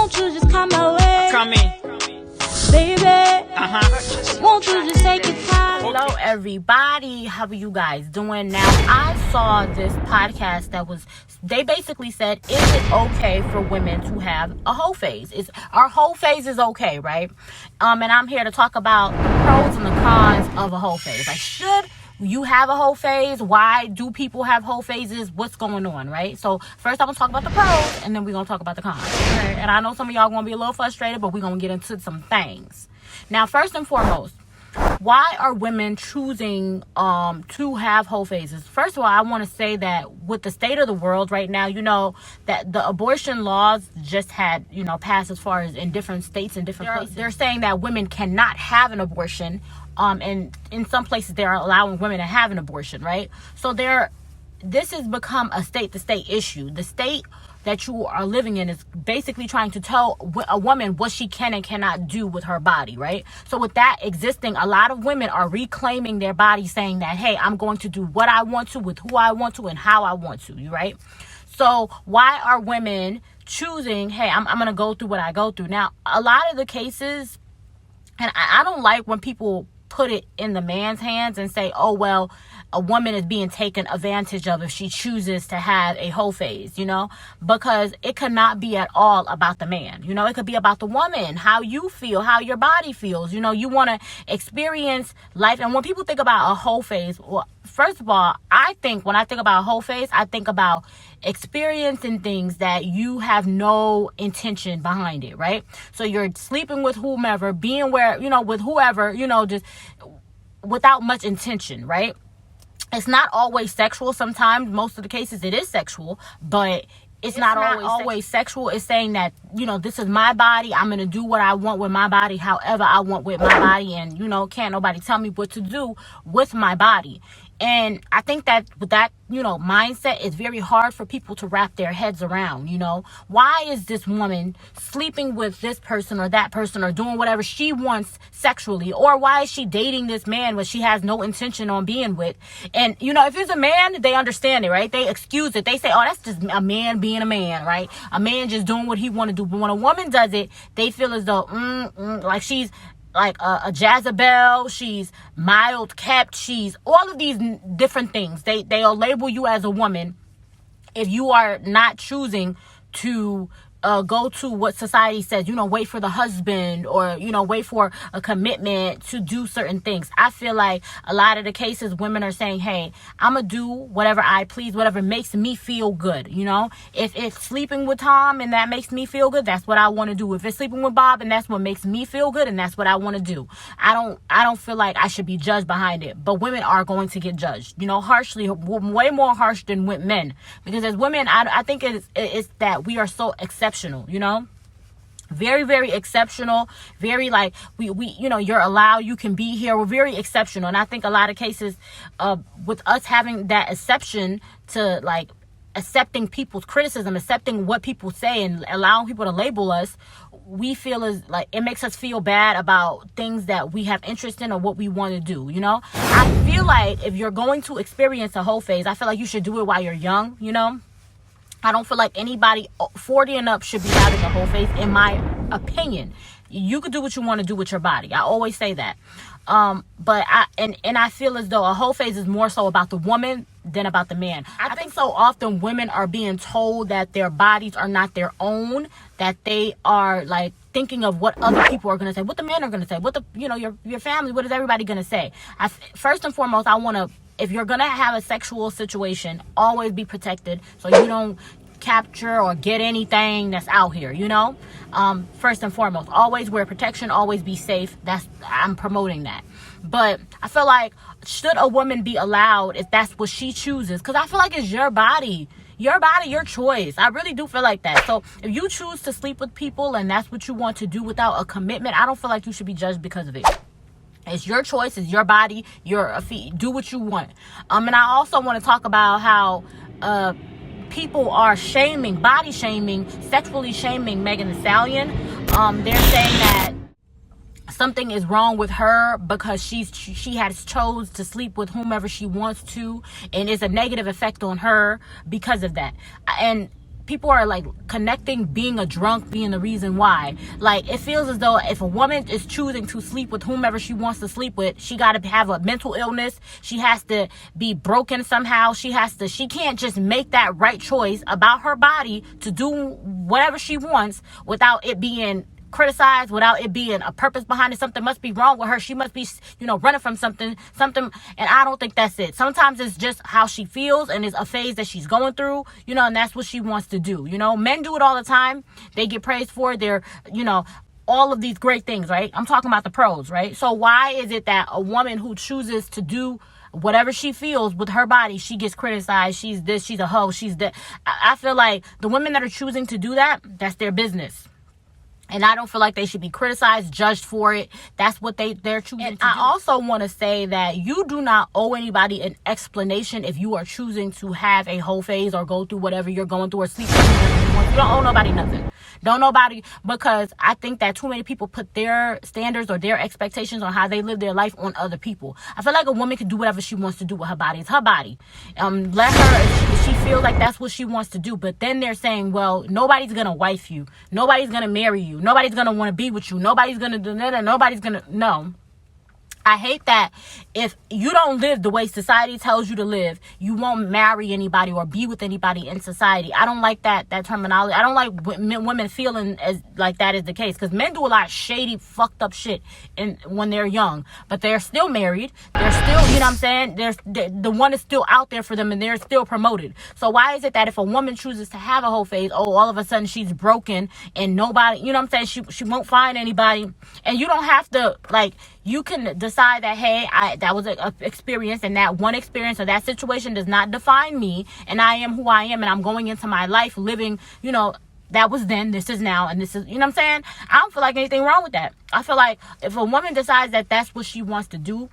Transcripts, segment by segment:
Won't you just come my way? Come in. Baby, won't you just take your time? Hello everybody, how are you guys doing? Now I saw this podcast that they basically said, is it okay for women to have a whole phase? Our whole phase is okay, right? And I'm here to talk about the pros and the cons of a whole phase. Like, should you have a whole phase? Why do people have whole phases? What's going on, right? So first I'm gonna talk about the pros, and then we're gonna talk about the cons. Okay? And I know some of y'all gonna be a little frustrated, but we're gonna get into some things. Now, first and foremost, why are women choosing to have whole phases? First of all, I want to say that with the state of the world right now, you know, that the abortion laws just had, passed as far as in different states and different places. They're saying that women cannot have an abortion. And in some places they're allowing women to have an abortion, right? So this has become a state-to-state issue. The state that you are living in is basically trying to tell a woman what she can and cannot do with her body, right? So with that existing, a lot of women are reclaiming their body, saying that, hey, I'm going to do what I want to, with who I want to, and how I want to, right? So why are women choosing, hey, I'm going to go through what I go through? Now, a lot of the cases, and I don't like when people put it in the man's hands and say, oh, well, a woman is being taken advantage of if she chooses to have a whole phase, because it cannot be at all about the man. It could be about the woman, how you feel, how your body feels. You want to experience life. And when people think about a whole phase, well, first of all, when I think about a whole phase, I think about experiencing things that you have no intention behind it, right? So you're sleeping with whomever, being with whoever, just without much intention, right? It's not always sexual. Sometimes, most of the cases, it is sexual, but it's not always sexual. It's saying that, this is my body. I'm going to do what I want with my body, however I want with my body. And, can't nobody tell me what to do with my body. And I think that with that, mindset, it's very hard for people to wrap their heads around, Why is this woman sleeping with this person or that person or doing whatever she wants sexually? Or why is she dating this man when she has no intention on being with? And, if it's a man, they understand it, right? They excuse it. They say, oh, that's just a man being a man, right? A man just doing what he want to do. But when a woman does it, they feel as though, like she's like a Jezebel, she's mild kept, she's all of these different things. They'll label you as a woman if you are not choosing to go to what society says, wait for the husband or, wait for a commitment to do certain things. I feel like a lot of the cases women are saying, hey, I'm going to do whatever I please, whatever makes me feel good. If it's sleeping with Tom and that makes me feel good, that's what I want to do. If it's sleeping with Bob and that's what makes me feel good, and that's what I want to do. I don't feel like I should be judged behind it, but women are going to get judged, harshly, way more harsh than with men, because as women, I think it's that we are so exceptional, very, very exceptional, very like we you're allowed, you can be here. We're very exceptional. And I think a lot of cases with us having that exception to like accepting people's criticism, accepting what people say and allowing people to label us, we feel as like it makes us feel bad about things that we have interest in or what we want to do. I feel like if you're going to experience a whole phase, I feel like you should do it while you're young. I don't feel like anybody 40 and up should be having a whole phase, in my opinion. You could do what you want to do with your body. I always say that. But I feel as though a whole phase is more so about the woman than about the man. I think so often women are being told that their bodies are not their own, that they are like thinking of what other people are going to say, what the men are going to say, what the, your family, what is everybody going to say? First and foremost, if you're going to have a sexual situation, always be protected so you don't capture or get anything that's out here, first and foremost, always wear protection, always be safe. I'm promoting that. But I feel like, should a woman be allowed if that's what she chooses? Because I feel like it's your body, your choice. I really do feel like that. So if you choose to sleep with people and that's what you want to do without a commitment, I don't feel like you should be judged because of it. It's your choice. It's your body. Your feet. Do what you want. And I also want to talk about how people are body shaming, sexually shaming Megan Thee Stallion. They're saying that something is wrong with her because she has chose to sleep with whomever she wants to, and it's a negative effect on her because of that. And people are like connecting being a drunk being the reason why. Like, it feels as though if a woman is choosing to sleep with whomever she wants to sleep with, she got to have a mental illness. She has to be broken somehow. She can't just make that right choice about her body to do whatever she wants without it being criticized, without it being a purpose behind it. Something must be wrong with her. She must be, running from something. And I don't think that's it. Sometimes it's just how she feels, and it's a phase that she's going through, and that's what she wants to do. Men do it all the time. They get praised for it. They're, all of these great things, right? I'm talking about the pros, right? So why is it that a woman who chooses to do whatever she feels with her body, she gets criticized? She's this, she's a hoe, she's that. I feel like the women that are choosing to do that, that's their business. And I don't feel like they should be criticized, judged for it. That's what they're choosing to do. I also want to say that you do not owe anybody an explanation if you are choosing to have a whole phase or go through whatever you're going through or sleep with whoever you want. You don't owe nobody nothing. Don't nobody, because I think that too many people put their standards or their expectations on how they live their life on other people. I feel like a woman can do whatever she wants to do with her body. It's her body. Let her, if she feels like that's what she wants to do. But then they're saying, well, nobody's going to wife you. Nobody's going to marry you. Nobody's going to want to be with you. Nobody's going to do that. Nobody's going to, no. I hate that if you don't live the way society tells you to live, you won't marry anybody or be with anybody in society. I don't like that terminology. I don't like women feeling as like that is the case, because men do a lot of shady, fucked up shit when they're young, but they're still married. They're still, you know what I'm saying? The one is still out there for them, and they're still promoted. So why is it that if a woman chooses to have a whole phase, all of a sudden she's broken and nobody, you know what I'm saying? She won't find anybody, and you don't have to, like, you can decide that, hey, that was an experience, and that one experience or that situation does not define me, and I am who I am, and I'm going into my life living, that was then, this is now, and this is, you know what I'm saying? I don't feel like anything wrong with that. I feel like if a woman decides that that's what she wants to do,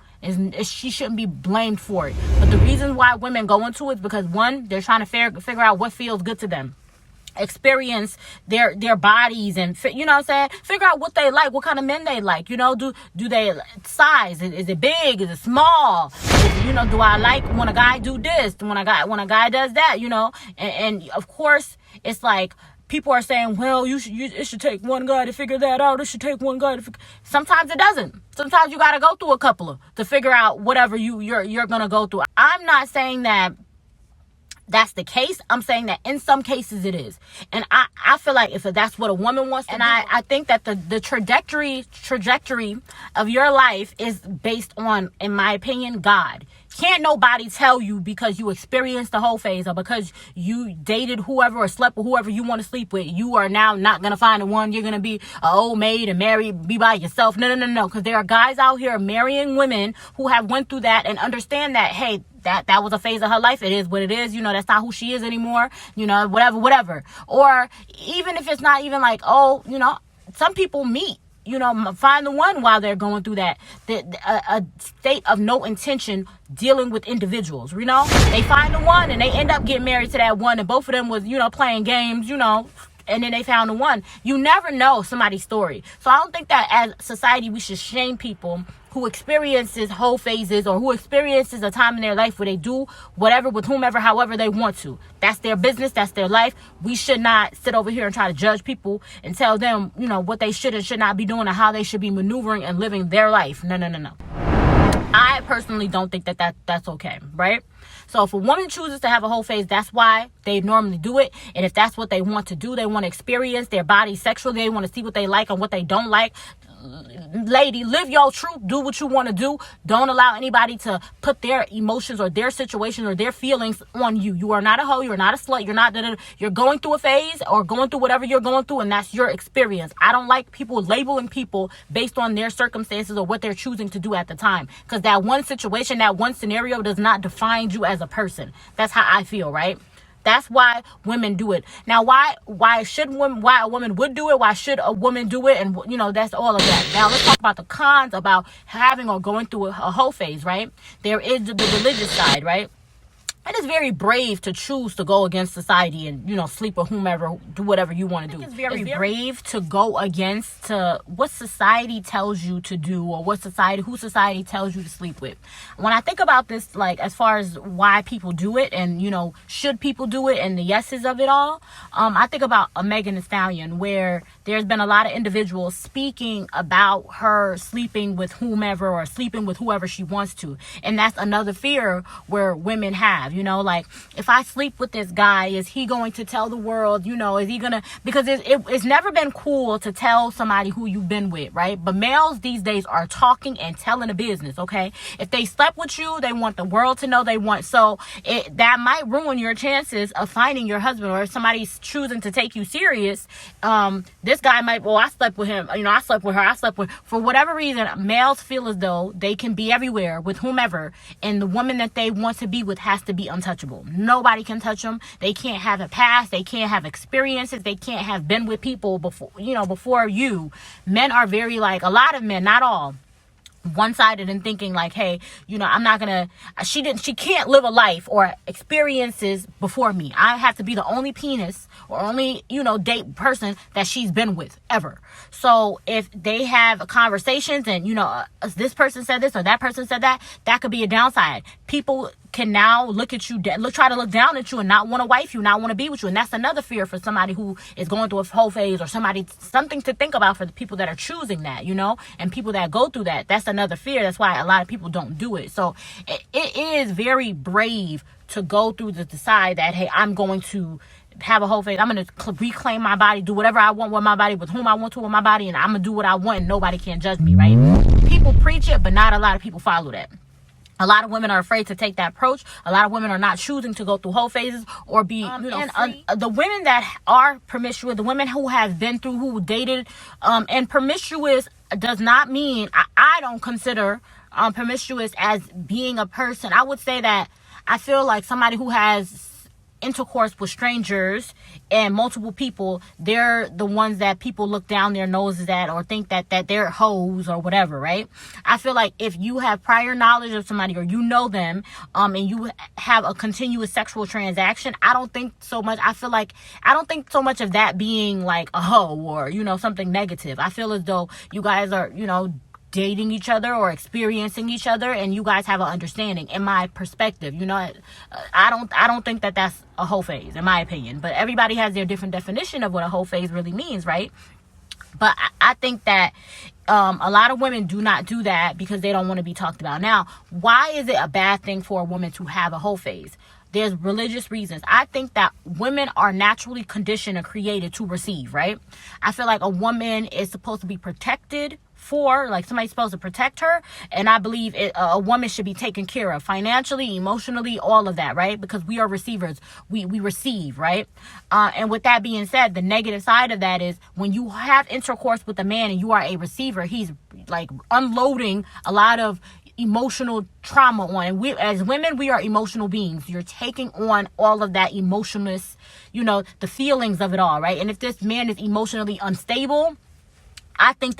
she shouldn't be blamed for it. But the reason why women go into it is because, one, they're trying to figure out what feels good to them. Experience their bodies, and you know what I'm saying, figure out what they like, what kind of men they like, do they size, is it big, is it small, do I like when a guy do this, when a guy does that, and of course it's like people are saying, well, it should take one guy to figure that out. It should take one guy to sometimes it doesn't. Sometimes you got to go through a couple to figure out whatever you're gonna go through. I'm not saying that that's the case. I'm saying that in some cases it is. And I feel like if that's what a woman wants to do, I think that the trajectory of your life is based on, in my opinion, God. Can't nobody tell you because you experienced the whole phase or because you dated whoever or slept with whoever you want to sleep with, you are now not going to find the one. You're going to be an old maid and be by yourself. No. Because there are guys out here marrying women who have went through that and understand that, hey, that was a phase of her life. It is what it is. That's not who she is anymore. Whatever. Or even if it's not even like, some people meet, find the one while they're going through that, a state of no intention dealing with individuals, they find the one and they end up getting married to that one, and both of them was, playing games, and then they found the one. You never know somebody's story. So I don't think that as society we should shame people who experiences whole phases or who experiences a time in their life where they do whatever with whomever, however they want to. That's their business. That's their life. We should not sit over here and try to judge people and tell them, what they should and should not be doing and how they should be maneuvering and living their life. No. I personally don't think that's okay, right? So if a woman chooses to have a whole phase, that's why they normally do it. And if that's what they want to do, they want to experience their body sexually, they want to see what they like and what they don't like. Lady, live your truth. Do what you want to do. Don't allow anybody to put their emotions or their situation or their feelings on you. You are not a hoe. You're not a slut. You're going through a phase or going through whatever you're going through, and that's your experience. I don't like people labeling people based on their circumstances or what they're choosing to do at the time, because that one situation, that one scenario does not define you as a person. That's how I feel, right? That's why women do it. Now, why a woman would do it? Why should a woman do it? And, that's all of that. Now, let's talk about the cons about having or going through a whole phase, right? There is the religious side, right? it is very brave to choose to go against society and, sleep with whomever, do whatever you want to do. It's very brave to go against what society tells you to do, or who society tells you to sleep with. When I think about this, like, as far as why people do it and, should people do it and the yeses of it all, I think about a Megan Thee Stallion, where there's been a lot of individuals speaking about her sleeping with whomever or sleeping with whoever she wants to. And that's another fear where women have. Like, if I sleep with this guy, is he going to tell the world, is he gonna, because it's never been cool to tell somebody who you've been with, right? But males these days are talking and telling the business, okay? If they slept with you, they want the world to know so that might ruin your chances of finding your husband. Or if somebody's choosing to take you serious, this guy might, I slept with him, I slept with her, for whatever reason, males feel as though they can be everywhere with whomever, and the woman that they want to be with has to be untouchable. Nobody can touch them. They can't have a past. They can't have experiences. They can't have been with people before you. Men are very, like, a lot of men, not all, one-sided in thinking like, hey, I'm not gonna, she can't live a life or experiences before me. I have to be the only penis or only, date person that she's been with ever. So if they have conversations and, this person said this or that person said that, that could be a downside. People can now look at you, try to look down at you and not want to wife you, not want to be with you. And that's another fear for somebody who is going through a whole phase, or something to think about for the people that are choosing that, and people that go through that. That's another fear. That's why a lot of people don't do it. So it is very brave to go through to decide that, hey, I'm going to have a whole phase. I'm going to reclaim my body, do whatever I want with my body, with whom I want to with my body, and I'm going to do what I want and nobody can judge me, right? People preach it, but not a lot of people follow that. A lot of women are afraid to take that approach. A lot of women are not choosing to go through whole phases or be, the women that are promiscuous, the women who have been through, who dated, and promiscuous does not mean, I don't consider promiscuous as being a person. I would say that I feel like somebody who has intercourse with strangers and multiple people, they're the ones that people look down their noses at or think that they're hoes or whatever, right? I feel like if you have prior knowledge of somebody, or them, and you have a continuous sexual transaction, I don't think so much of that being like a hoe or, something negative. I feel as though you guys are, dating each other or experiencing each other, and you guys have an understanding, in my perspective. I don't think that that's a whole phase, in my opinion, but everybody has their different definition of what a whole phase really means, right? But I think that a lot of women do not do that because they don't want to be talked about. Now, why is it a bad thing for a woman to have a whole phase? There's religious reasons. I think that women are naturally conditioned and created to receive, right? I feel like a woman is supposed to be protected somebody's supposed to protect her, and I believe a woman should be taken care of financially, emotionally, all of that, right? Because we are receivers. We receive, right? And with that being said, the negative side of that is when you have intercourse with a man and you are a receiver, he's like unloading a lot of emotional trauma on. And we, as women, we are emotional beings. You're taking on all of that emotionless, the feelings of it all, right? And if this man is emotionally unstable, I think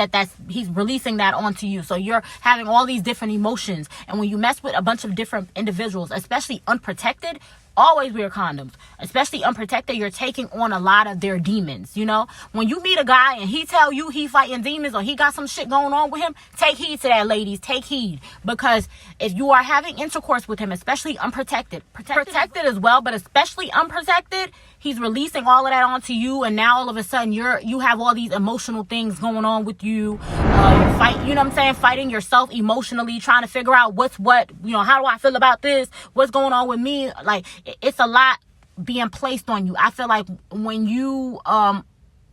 he's releasing that onto you. So you're having all these different emotions. And when you mess with a bunch of different individuals, especially unprotected, always wear condoms. Especially unprotected, you're taking on a lot of their demons, When you meet a guy and he tell you he fighting demons or he got some shit going on with him, take heed to that, ladies. Take heed. Because if you are having intercourse with him, especially unprotected, protected as well, but especially unprotected, he's releasing all of that onto you, and now all of a sudden you have all these emotional things going on with you. You're fighting yourself emotionally, trying to figure out what's what, how do I feel about this? What's going on with me? Like, it's a lot being placed on you. I feel like when you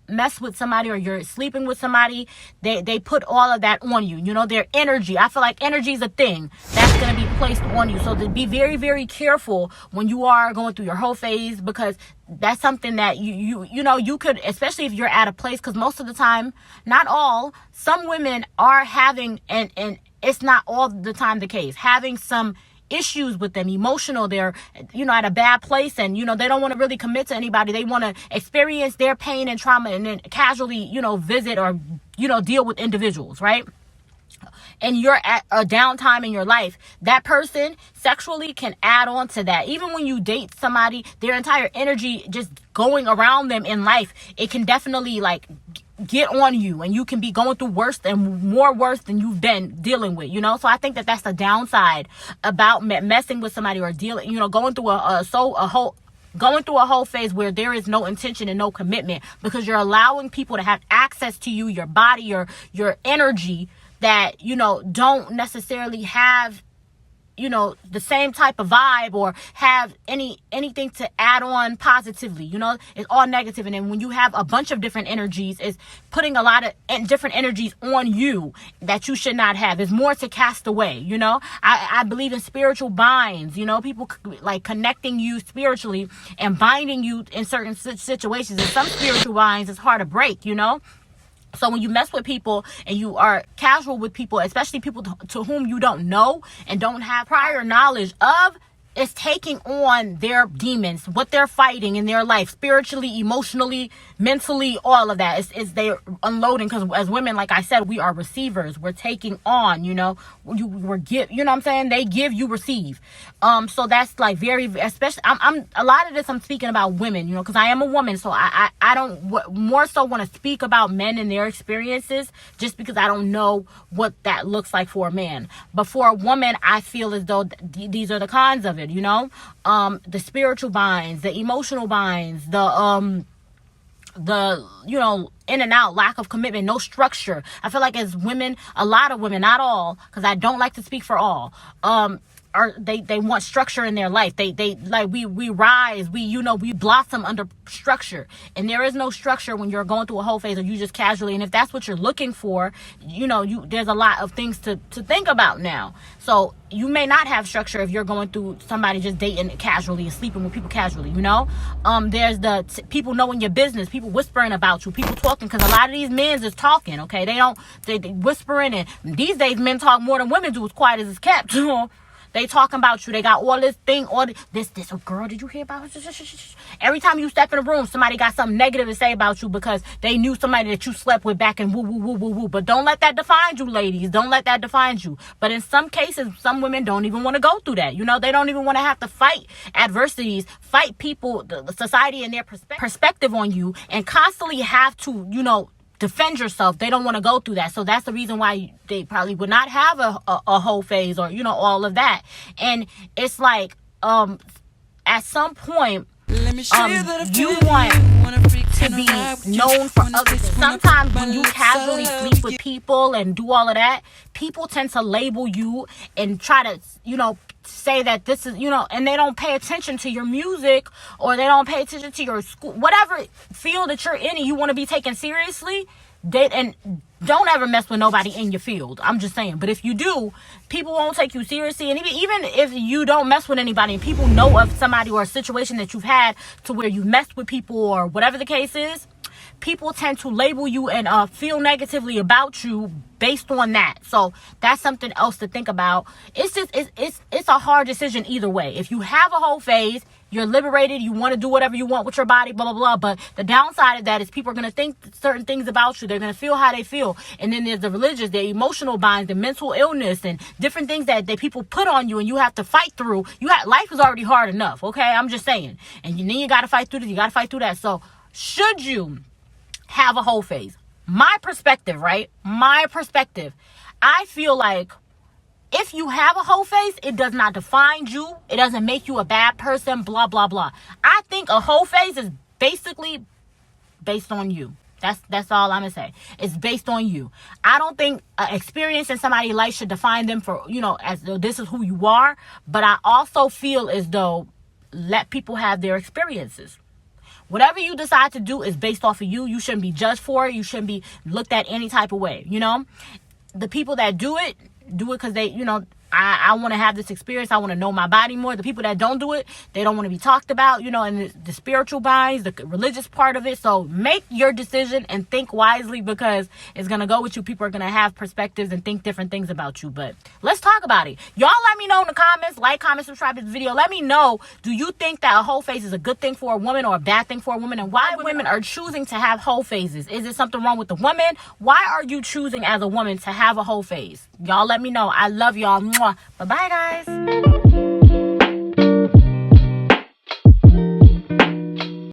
mess with somebody or you're sleeping with somebody, they put all of that on you, their energy. I feel like energy is a thing that's going to be placed on you. So to be very, very careful when you are going through your whole phase, because that's something that you could, especially if you're at a place, because most of the time, not all, some women are having, and it's not all the time the case, having some issues with them, emotional, they're at a bad place, and they don't want to really commit to anybody. They want to experience their pain and trauma and then casually visit or deal with individuals, right? and you're at a downtime in your life, that person sexually can add on to that. Even when you date somebody, their entire energy just going around them in life, it can definitely like get on you, and you can be going through worse and more worse than you've been dealing with, you know. So I think that that's the downside about messing with somebody or dealing, you know, going through a whole phase where there is no intention and no commitment, because you're allowing people to have access to you, your body, your energy, that, you know, don't necessarily have, you know, the same type of vibe or have anything to add on positively. You know, it's all negative. And then when you have a bunch of different energies, it's putting a lot of different energies on you that you should not have. It's more to cast away, you know. I believe in spiritual binds, you know, people like connecting you spiritually and binding you in certain situations. And some spiritual binds is hard to break, you know. So when you mess with people and you are casual with people, especially people to whom you don't know and don't have prior knowledge of, is taking on their demons, what they're fighting in their life, spiritually, emotionally, mentally, all of that. Is they're unloading, because as women, like I said, we are receivers. We're taking on, you know, you know what I'm saying? They give, you receive. So that's like very, especially, I'm a lot of this I'm speaking about women, you know, because I am a woman. So I don't more so want to speak about men and their experiences, just because I don't know what that looks like for a man. But for a woman, I feel as though these are the cons of it. You know, the spiritual binds, the emotional binds, the you know, in and out, lack of commitment, no structure. I feel like as women, a lot of women, not all, because I don't like to speak for all, they want structure in their life. They like we rise, we blossom under structure, and there is no structure when you're going through a whole phase, or you just casually. And if that's what you're looking for, you know, there's a lot of things to think about now. So you may not have structure if you're going through somebody just dating casually and sleeping with people casually, you know. There's the people knowing your business, people whispering about you, people talking, because a lot of these men is talking, okay? They whispering, and these days men talk more than women do, as quiet as it's kept. They talking about you. They got all this thing, all this. Oh, girl, did you hear about it? Every time you step in a room, somebody got something negative to say about you because they knew somebody that you slept with back in woo. But don't let that define you, ladies. Don't let that define you. But in some cases, some women don't even want to go through that. You know, they don't even want to have to fight adversities, fight people, the society and their perspective on you, and constantly have to, you know, defend yourself. They don't want to go through that. So that's the reason why they probably would not have a whole phase, or, you know, all of that. And it's like, at some point, you want to be known for others. Sometimes when you casually sleep with people and do all of that, people tend to label you and try to, you know, say that this is, you know, and they don't pay attention to your music, or they don't pay attention to your school, whatever field that you're in and you want to be taken seriously. And don't ever mess with nobody in your field. I'm just saying. But if you do, people won't take you seriously. And even if you don't mess with anybody and people know of somebody or a situation that you've had to where you messed with people or whatever the case is, people tend to label you and feel negatively about you based on that. So that's something else to think about. It's just it's a hard decision either way. If you have a whole phase, you're liberated, you want to do whatever you want with your body, blah, blah, blah. But the downside of that is people are going to think certain things about you. They're going to feel how they feel. And then there's the religious, the emotional binds, the mental illness, and different things that people put on you and you have to fight through. Life is already hard enough, okay? I'm just saying. And then you got to fight through this, you got to fight through that. So should you have a whole phase? My perspective, right? My perspective. I feel like if you have a whole phase, it does not define you. It doesn't make you a bad person, blah, blah, blah. I think a whole phase is basically based on you. That's all I'm going to say. It's based on you. I don't think experience in somebody's life should define them for, you know, as though this is who you are. But I also feel as though let people have their experiences. Whatever you decide to do is based off of you. You shouldn't be judged for it. You shouldn't be looked at any type of way, you know. The people that do it because they, you know, I want to have this experience. I want to know my body more. The people that don't do it, they don't want to be talked about, you know, and the spiritual binds, the religious part of it. So make your decision and think wisely, because it's going to go with you. People are going to have perspectives and think different things about you. But let's talk about it. Y'all let me know in the comments. Like, comment, subscribe to this video. Let me know, do you think that a whole phase is a good thing for a woman or a bad thing for a woman? And why women are choosing to have whole phases? Is there something wrong with the woman? Why are you choosing as a woman to have a whole phase? Y'all let me know. I love y'all. Bye bye, guys.